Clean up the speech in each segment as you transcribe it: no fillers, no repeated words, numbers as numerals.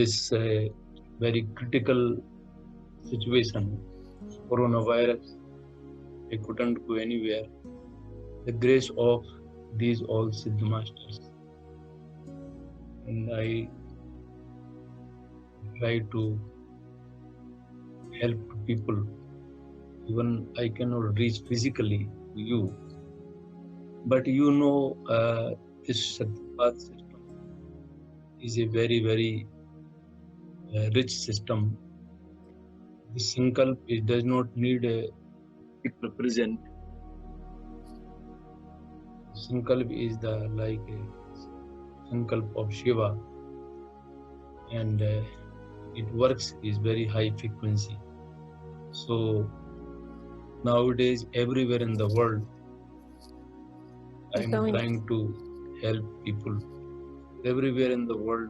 this very critical situation, coronavirus, I couldn't go anywhere. The grace of these all Siddha masters, and I try to help people. Even I cannot reach physically to you, but this Shaktipat system is a very, very rich system. This Sankalp, it does not need a people present. Sankalp is the like a Sankalp of Shiva, and it works is very high frequency. So nowadays, everywhere in the world, I am trying to help people. Everywhere in the world,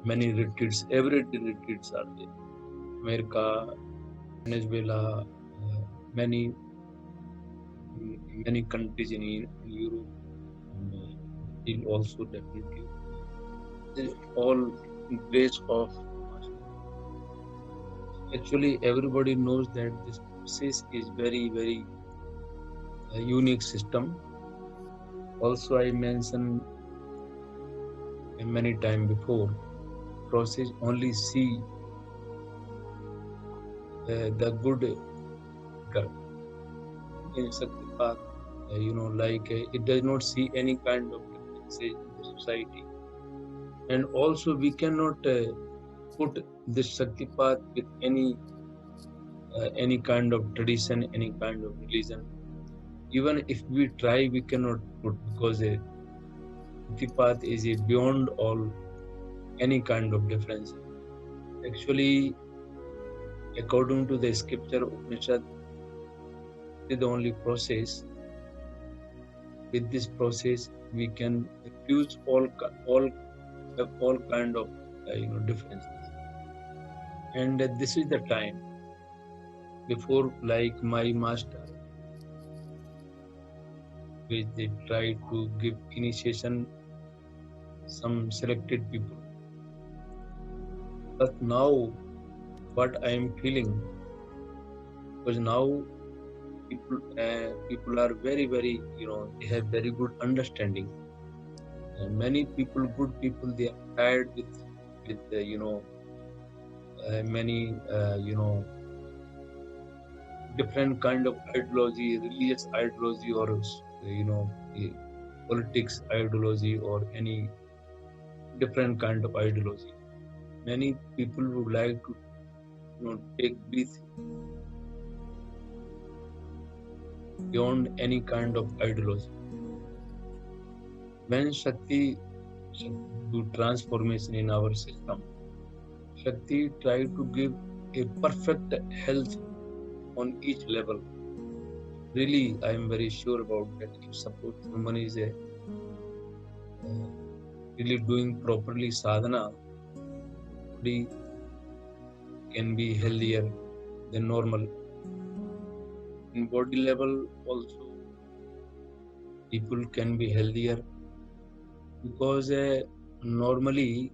many retreats, everyday retreats are there. America, Venezuela, many countries in Europe, and also definitely. This is all grace of. Actually, everybody knows that this process is very, very unique system. Also, I mentioned many times before, process only see the good in Shaktipat, it does not see any kind of differences in the society. And also, we cannot put this Shaktipat with any kind of tradition, any kind of religion. Even if we try, we cannot put, because Shaktipat is beyond all any kind of difference. Actually, according to the scripture Upanishad, is the only process. With this process, we can refuse all kind of differences. And this is the time before, like my master, which they try to give initiation some selected people. But now, what I am feeling, because now people are very, very, they have very good understanding. And many people, good people, they are tired with many, different kind of ideology, religious ideology, or politics ideology, or any different kind of ideology. Many people would like to take breath beyond any kind of ideology. When Shakti do transformation in our system, Shakti try to give a perfect health on each level. Really, I am very sure about that. If suppose someone is really doing properly sadhana, body can be healthier than normal. In body level also, people can be healthier, because normally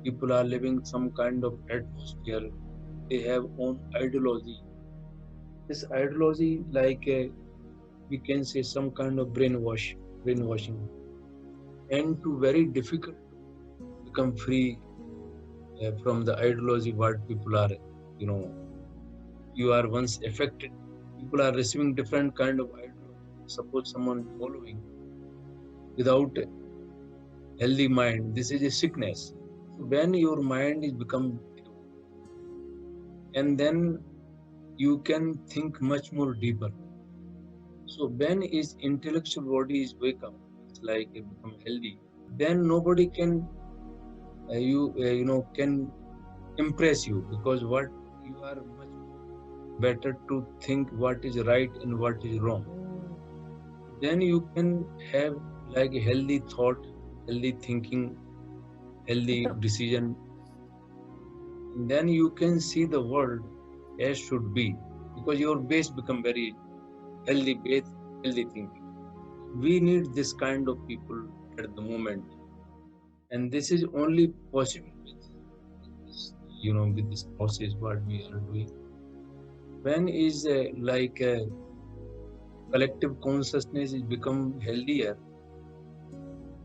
people are living some kind of atmosphere. They have own ideology. This ideology, like we can say, some kind of brainwashing, and to very difficult to become free from the ideology. What people are, you are once affected. People are receiving different kind of ideology. Suppose someone following without healthy mind, this is a sickness. So when your mind is become, and then you can think much more deeper. So when his intellectual body is wake up, it's like it become healthy. Then nobody can can impress you, because what you are much better to think what is right and what is wrong. Then you can have like a healthy thought, healthy thinking, healthy decision. And then you can see the world as should be, because your base become very healthy base, healthy thinking. We need this kind of people at the moment. and this is only possible with this, with this process what we are doing. When is collective consciousness is become healthier,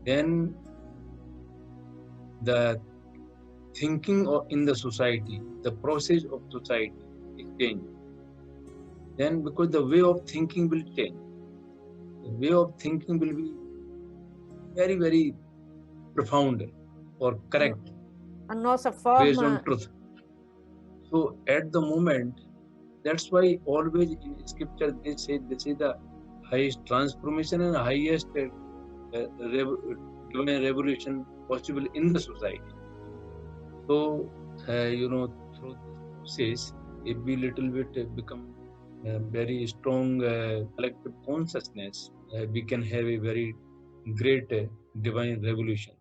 then the thinking in the society, the process of society is changed. Then because the way of thinking will change, the way of thinking will be very, very profound or And, correct and also form. based on truth. So at the moment, that's why always in scripture they say this is the highest transformation and highest divine revolution possible in the society. So, through this process, if we little bit become very strong collective consciousness, we can have a very great divine revolution.